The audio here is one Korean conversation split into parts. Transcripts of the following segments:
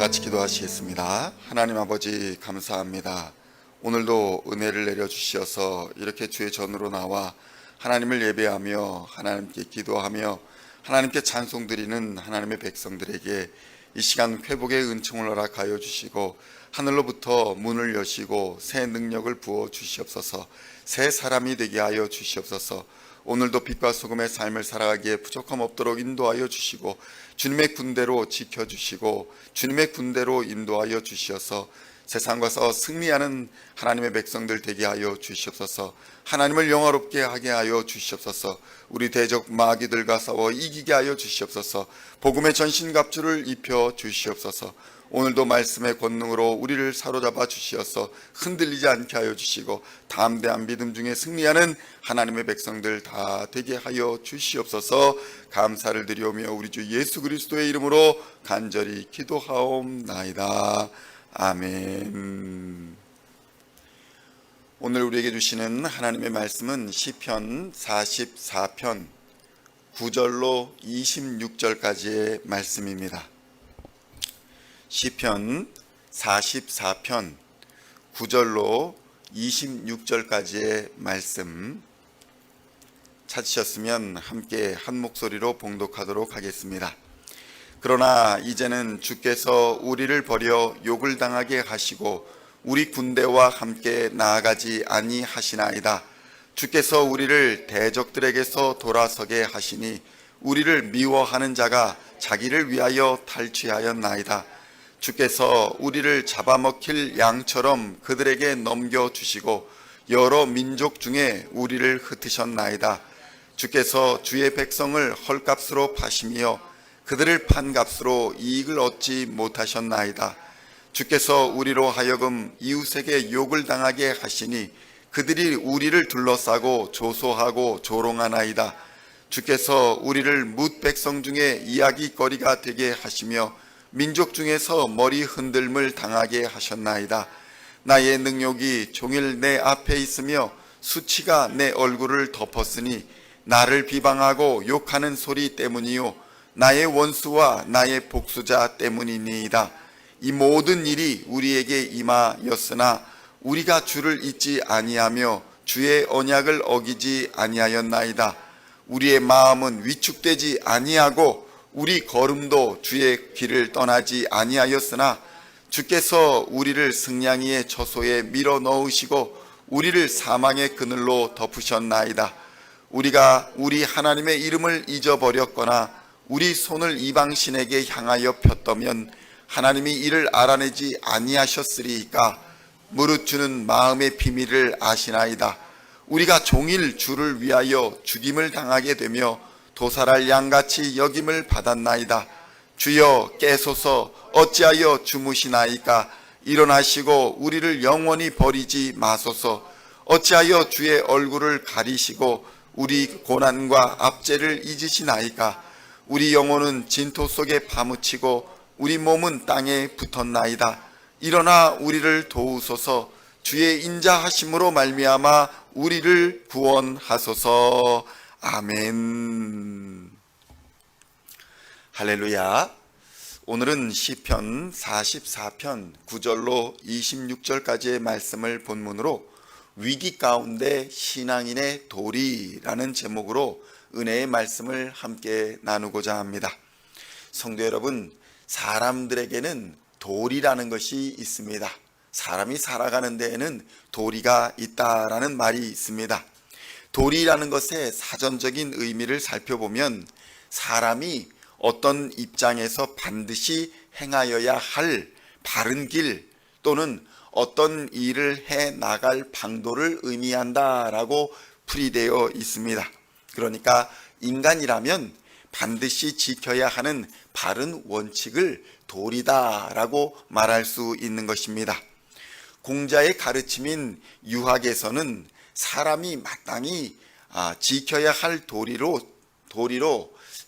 같이 기도하시겠습니다. 하나님 아버지 감사합니다. 오늘도 은혜를 내려주시어서 이렇게 주의 전으로 나와 하나님을 예배하며 하나님께 기도하며 하나님께 찬송드리는 하나님의 백성들에게 이 시간 회복의 은총을 허락하여 주시고 하늘로부터 문을 여시고 새 능력을 부어 주시옵소서. 새 사람이 되게 하여 주시옵소서. 오늘도 빛과 소금의 삶을 살아가기에 부족함 없도록 인도하여 주시고 주님의 군대로 지켜주시고 주님의 군대로 인도하여 주시어서 세상과 싸워 승리하는 하나님의 백성들 되게 하여 주시옵소서. 하나님을 영화롭게 하게 하여 주시옵소서. 우리 대적 마귀들과 싸워 이기게 하여 주시옵소서. 복음의 전신갑주를 입혀 주시옵소서. 오늘도 말씀의 권능으로 우리를 사로잡아 주시어서 흔들리지 않게 하여 주시고 담대한 믿음 중에 승리하는 하나님의 백성들 다 되게 하여 주시옵소서. 감사를 드리오며 우리 주 예수 그리스도의 이름으로 간절히 기도하옵나이다. 아멘. 오늘 우리에게 주시는 하나님의 말씀은 시편 44편 9절로 26절까지의 말씀입니다. 시편 44편 9절로 26절까지의 말씀 찾으셨으면 함께 한 목소리로 봉독하도록 하겠습니다. 그러나 이제는 주께서 우리를 버려 욕을 당하게 하시고 우리 군대와 함께 나아가지 아니하시나이다. 주께서 우리를 대적들에게서 돌아서게 하시니 우리를 미워하는 자가 자기를 위하여 탈취하였나이다. 주께서 우리를 잡아먹힐 양처럼 그들에게 넘겨주시고 여러 민족 중에 우리를 흩으셨나이다. 주께서 주의 백성을 헐값으로 파시며 그들을 판값으로 이익을 얻지 못하셨나이다. 주께서 우리로 하여금 이웃에게 욕을 당하게 하시니 그들이 우리를 둘러싸고 조소하고 조롱하나이다. 주께서 우리를 뭇 백성 중에 이야기거리가 되게 하시며 민족 중에서 머리 흔들림을 당하게 하셨나이다. 나의 능욕이 종일 내 앞에 있으며 수치가 내 얼굴을 덮었으니 나를 비방하고 욕하는 소리 때문이요 나의 원수와 나의 복수자 때문이니이다. 이 모든 일이 우리에게 임하였으나 우리가 주를 잊지 아니하며 주의 언약을 어기지 아니하였나이다. 우리의 마음은 위축되지 아니하고 우리 걸음도 주의 길을 떠나지 아니하였으나 주께서 우리를 승냥이의 처소에 밀어 넣으시고 우리를 사망의 그늘로 덮으셨나이다. 우리가 우리 하나님의 이름을 잊어버렸거나 우리 손을 이방신에게 향하여 폈다면 하나님이 이를 알아내지 아니하셨으리이까. 무릇 주는 마음의 비밀을 아시나이다. 우리가 종일 주를 위하여 죽임을 당하게 되며 도살할 양같이 여김을 받았나이다. 주여 깨소서. 어찌하여 주무시나이까. 일어나시고 우리를 영원히 버리지 마소서. 어찌하여 주의 얼굴을 가리시고 우리 고난과 압제를 잊으시나이까. 우리 영혼은 진토 속에 파묻히고 우리 몸은 땅에 붙었나이다. 일어나 우리를 도우소서. 주의 인자하심으로 말미암아 우리를 구원하소서. 아멘. 할렐루야. 오늘은 시편 44편 9절로 26절까지의 말씀을 본문으로 위기 가운데 신앙인의 도리라는 제목으로 은혜의 말씀을 함께 나누고자 합니다. 성도 여러분, 사람들에게는 도리라는 것이 있습니다. 사람이 살아가는 데에는 도리가 있다라는 말이 있습니다. 도리라는 것의 사전적인 의미를 살펴보면 사람이 어떤 입장에서 반드시 행하여야 할 바른 길 또는 어떤 일을 해 나갈 방도를 의미한다라고 풀이되어 있습니다. 그러니까 인간이라면 반드시 지켜야 하는 바른 원칙을 도리다라고 말할 수 있는 것입니다. 공자의 가르침인 유학에서는 사람이 마땅히 지켜야 할 도리로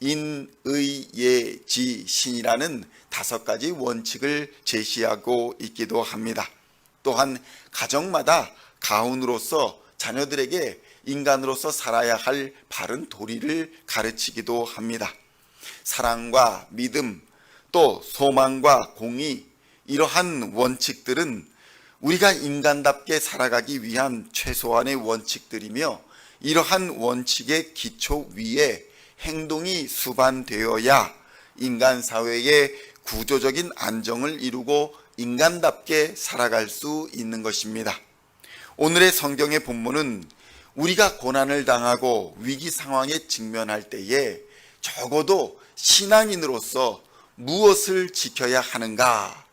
인, 의, 예, 지, 신이라는 5가지 원칙을 제시하고 있기도 합니다. 또한 가정마다 가훈으로서 자녀들에게 인간으로서 살아야 할 바른 도리를 가르치기도 합니다. 사랑과 믿음, 또 소망과 공의, 이러한 원칙들은 우리가 인간답게 살아가기 위한 최소한의 원칙들이며, 이러한 원칙의 기초 위에 행동이 수반되어야 인간 사회의 구조적인 안정을 이루고 인간답게 살아갈 수 있는 것입니다. 오늘의 성경의 본문은 우리가 고난을 당하고 위기 상황에 직면할 때에 적어도 신앙인으로서 무엇을 지켜야 하는가,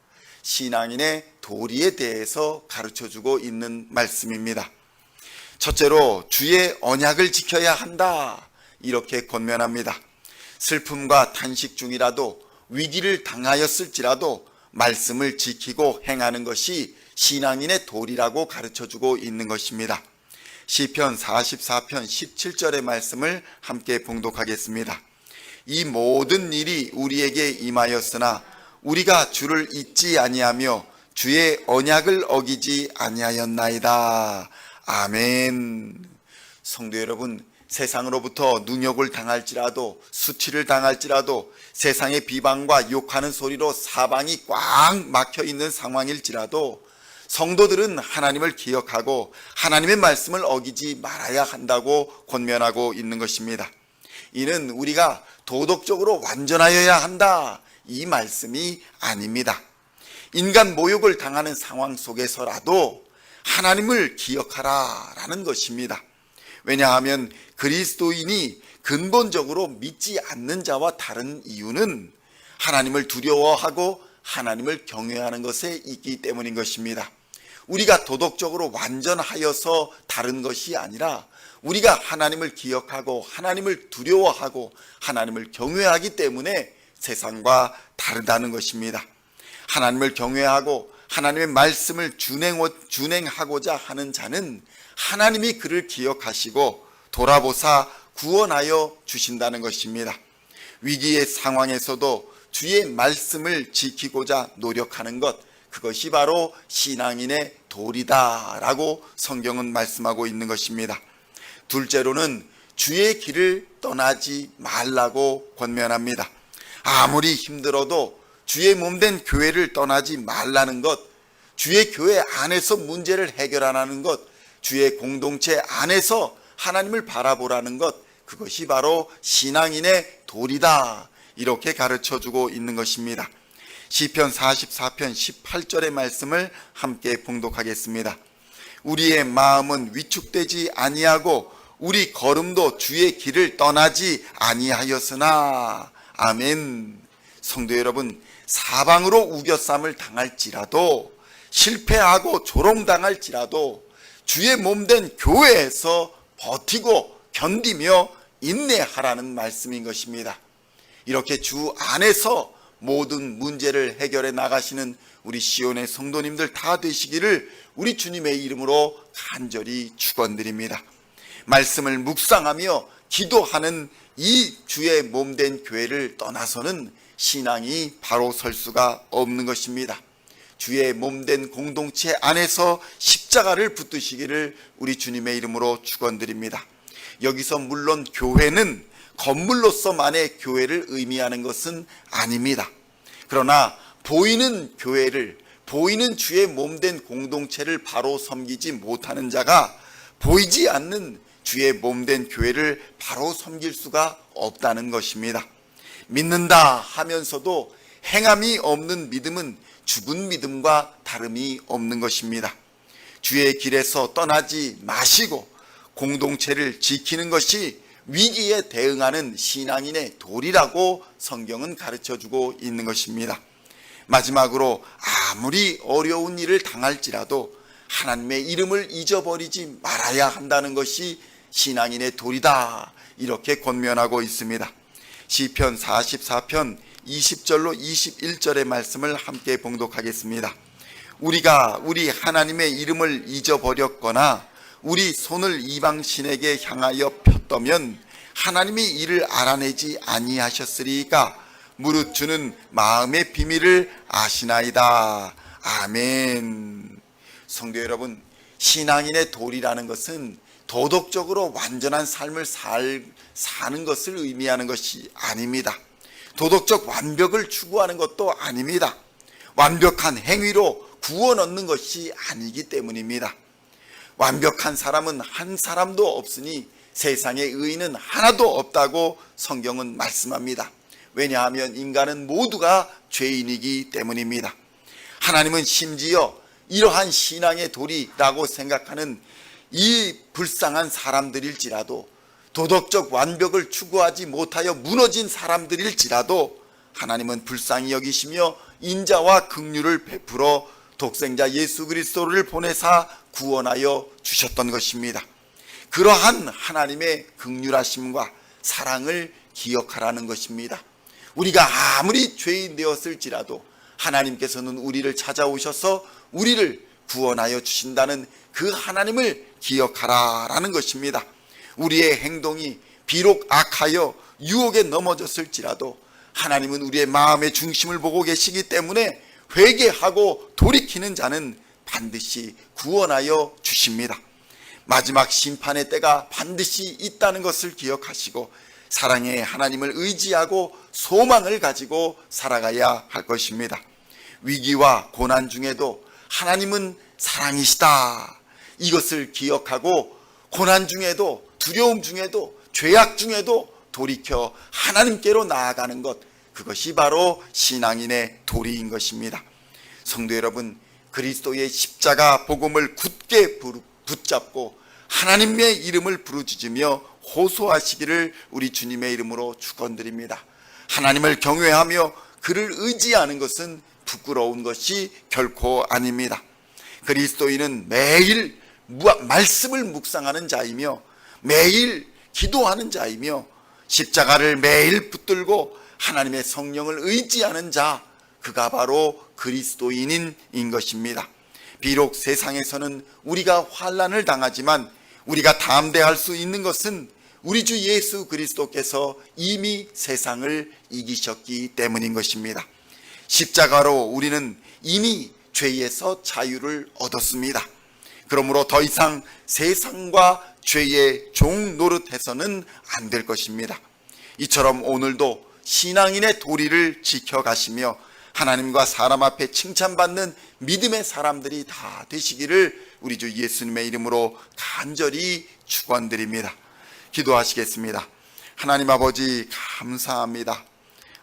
신앙인의 도리에 대해서 가르쳐주고 있는 말씀입니다. 첫째로 주의 언약을 지켜야 한다, 이렇게 권면합니다. 슬픔과 탄식 중이라도, 위기를 당하였을지라도 말씀을 지키고 행하는 것이 신앙인의 도리라고 가르쳐주고 있는 것입니다. 시편 44편 17절의 말씀을 함께 봉독하겠습니다. 이 모든 일이 우리에게 임하였으나 우리가 주를 잊지 아니하며 주의 언약을 어기지 아니하였나이다. 아멘. 성도 여러분, 세상으로부터 능욕을 당할지라도, 수치를 당할지라도, 세상의 비방과 욕하는 소리로 사방이 꽉 막혀 있는 상황일지라도 성도들은 하나님을 기억하고 하나님의 말씀을 어기지 말아야 한다고 권면하고 있는 것입니다. 이는 우리가 도덕적으로 완전하여야 한다, 이 말씀이 아닙니다. 인간 모욕을 당하는 상황 속에서라도 하나님을 기억하라 라는 것입니다. 왜냐하면 그리스도인이 근본적으로 믿지 않는 자와 다른 이유는 하나님을 두려워하고 하나님을 경외하는 것에 있기 때문인 것입니다. 우리가 도덕적으로 완전하여서 다른 것이 아니라 우리가 하나님을 기억하고 하나님을 두려워하고 하나님을 경외하기 때문에 세상과 다르다는 것입니다. 하나님을 경외하고 하나님의 말씀을 준행하고자 하는 자는 하나님이 그를 기억하시고 돌아보사 구원하여 주신다는 것입니다. 위기의 상황에서도 주의 말씀을 지키고자 노력하는 것, 그것이 바로 신앙인의 도리다라고 성경은 말씀하고 있는 것입니다. 둘째로는 주의 길을 떠나지 말라고 권면합니다. 아무리 힘들어도 주의 몸된 교회를 떠나지 말라는 것, 주의 교회 안에서 문제를 해결하라는 것, 주의 공동체 안에서 하나님을 바라보라는 것, 그것이 바로 신앙인의 도리다, 이렇게 가르쳐주고 있는 것입니다. 시편 44편 18절의 말씀을 함께 봉독하겠습니다. 우리의 마음은 위축되지 아니하고 우리 걸음도 주의 길을 떠나지 아니하였으나. 아멘. 성도 여러분, 사방으로 우겨쌈을 당할지라도, 실패하고 조롱당할지라도 주의 몸된 교회에서 버티고 견디며 인내하라는 말씀인 것입니다. 이렇게 주 안에서 모든 문제를 해결해 나가시는 우리 시온의 성도님들 다 되시기를 우리 주님의 이름으로 간절히 축원드립니다. 말씀을 묵상하며 기도하는 이 주의 몸된 교회를 떠나서는 신앙이 바로 설 수가 없는 것입니다. 주의 몸된 공동체 안에서 십자가를 붙드시기를 우리 주님의 이름으로 축원드립니다. 여기서 물론 교회는 건물로서만의 교회를 의미하는 것은 아닙니다. 그러나 보이는 교회를, 보이는 주의 몸된 공동체를 바로 섬기지 못하는 자가 보이지 않는 주의 몸된 교회를 바로 섬길 수가 없다는 것입니다. 믿는다 하면서도 행함이 없는 믿음은 죽은 믿음과 다름이 없는 것입니다. 주의 길에서 떠나지 마시고 공동체를 지키는 것이 위기에 대응하는 신앙인의 도리라고 성경은 가르쳐주고 있는 것입니다. 마지막으로 아무리 어려운 일을 당할지라도 하나님의 이름을 잊어버리지 말아야 한다는 것이 신앙인의 도리다, 이렇게 권면하고 있습니다. 시편 44편 20절로 21절의 말씀을 함께 봉독하겠습니다. 우리가 우리 하나님의 이름을 잊어버렸거나 우리 손을 이방신에게 향하여 폈다면 하나님이 이를 알아내지 아니하셨으리까. 무릇 주는 마음의 비밀을 아시나이다. 아멘. 성도 여러분, 신앙인의 도리라는 것은 도덕적으로 완전한 삶을 사는 것을 의미하는 것이 아닙니다. 도덕적 완벽을 추구하는 것도 아닙니다. 완벽한 행위로 구원 얻는 것이 아니기 때문입니다. 완벽한 사람은 한 사람도 없으니 세상에 의인은 하나도 없다고 성경은 말씀합니다. 왜냐하면 인간은 모두가 죄인이기 때문입니다. 하나님은 심지어 이러한 신앙의 도리라고 생각하는 이 불쌍한 사람들일지라도, 도덕적 완벽을 추구하지 못하여 무너진 사람들일지라도 하나님은 불쌍히 여기시며 인자와 긍휼을 베풀어 독생자 예수 그리스도를 보내사 구원하여 주셨던 것입니다. 그러한 하나님의 긍휼하심과 사랑을 기억하라는 것입니다. 우리가 아무리 죄인 되었을지라도 하나님께서는 우리를 찾아오셔서 우리를 구원하여 주신다는 그 하나님을 기억하라라는 것입니다. 우리의 행동이 비록 악하여 유혹에 넘어졌을지라도 하나님은 우리의 마음의 중심을 보고 계시기 때문에 회개하고 돌이키는 자는 반드시 구원하여 주십니다. 마지막 심판의 때가 반드시 있다는 것을 기억하시고 사랑의 하나님을 의지하고 소망을 가지고 살아가야 할 것입니다. 위기와 고난 중에도 하나님은 사랑이시다, 이것을 기억하고 고난 중에도, 두려움 중에도, 죄악 중에도 돌이켜 하나님께로 나아가는 것, 그것이 바로 신앙인의 도리인 것입니다. 성도 여러분, 그리스도의 십자가 복음을 굳게 붙잡고 하나님의 이름을 부르짖으며 호소하시기를 우리 주님의 이름으로 축원드립니다. 하나님을 경외하며 그를 의지하는 것은 부끄러운 것이 결코 아닙니다. 그리스도인은 매일 말씀을 묵상하는 자이며 매일 기도하는 자이며 십자가를 매일 붙들고 하나님의 성령을 의지하는 자, 그가 바로 그리스도인인 것입니다. 비록 세상에서는 우리가 환난을 당하지만 우리가 담대할 수 있는 것은 우리 주 예수 그리스도께서 이미 세상을 이기셨기 때문인 것입니다. 십자가로 우리는 이미 죄에서 자유를 얻었습니다. 그러므로 더 이상 세상과 죄의 종 노릇해서는 안 될 것입니다. 이처럼 오늘도 신앙인의 도리를 지켜가시며 하나님과 사람 앞에 칭찬받는 믿음의 사람들이 다 되시기를 우리 주 예수님의 이름으로 간절히 축원드립니다. 기도하시겠습니다. 하나님 아버지, 감사합니다.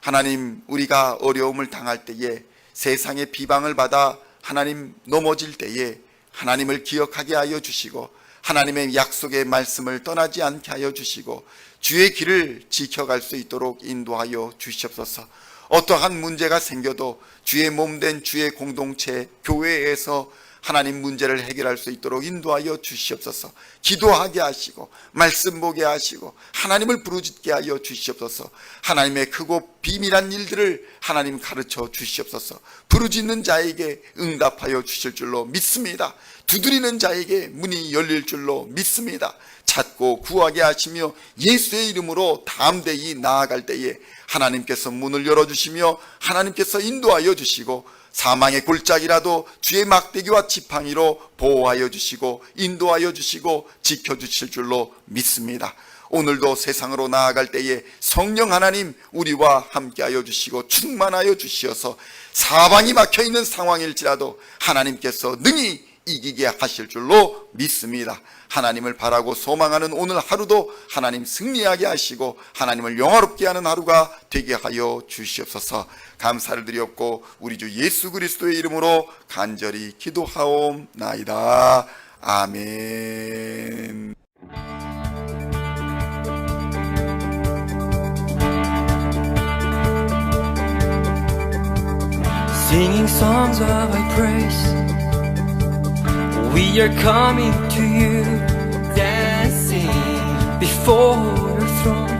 하나님, 우리가 어려움을 당할 때에, 세상의 비방을 받아 하나님 넘어질 때에 하나님을 기억하게 하여 주시고 하나님의 약속의 말씀을 떠나지 않게 하여 주시고 주의 길을 지켜갈 수 있도록 인도하여 주시옵소서. 어떠한 문제가 생겨도 주의 몸된 주의 공동체 교회에서 하나님 문제를 해결할 수 있도록 인도하여 주시옵소서. 기도하게 하시고 말씀 보게 하시고 하나님을 부르짖게 하여 주시옵소서. 하나님의 크고 비밀한 일들을 하나님 가르쳐 주시옵소서. 부르짖는 자에게 응답하여 주실 줄로 믿습니다. 두드리는 자에게 문이 열릴 줄로 믿습니다. 찾고 구하게 하시며 예수의 이름으로 담대히 나아갈 때에 하나님께서 문을 열어주시며 하나님께서 인도하여 주시고 사망의 골짜기라도 주의 막대기와 지팡이로 보호하여 주시고 인도하여 주시고 지켜주실 줄로 믿습니다. 오늘도 세상으로 나아갈 때에 성령 하나님 우리와 함께하여 주시고 충만하여 주시어서 사방이 막혀있는 상황일지라도 하나님께서 능히 이기게 하실 줄로 믿습니다. 하나님을 바라고 소망하는 오늘 하루도 하나님 승리하게 하시고 하나님을 영화롭게 하는 하루가 되게 하여 주시옵소서. 감사를 드리옵고 우리 주 예수 그리스도의 이름으로 간절히 기도하옵나이다. 아멘. Singing songs of thy praise, we are coming to you, dancing before your throne.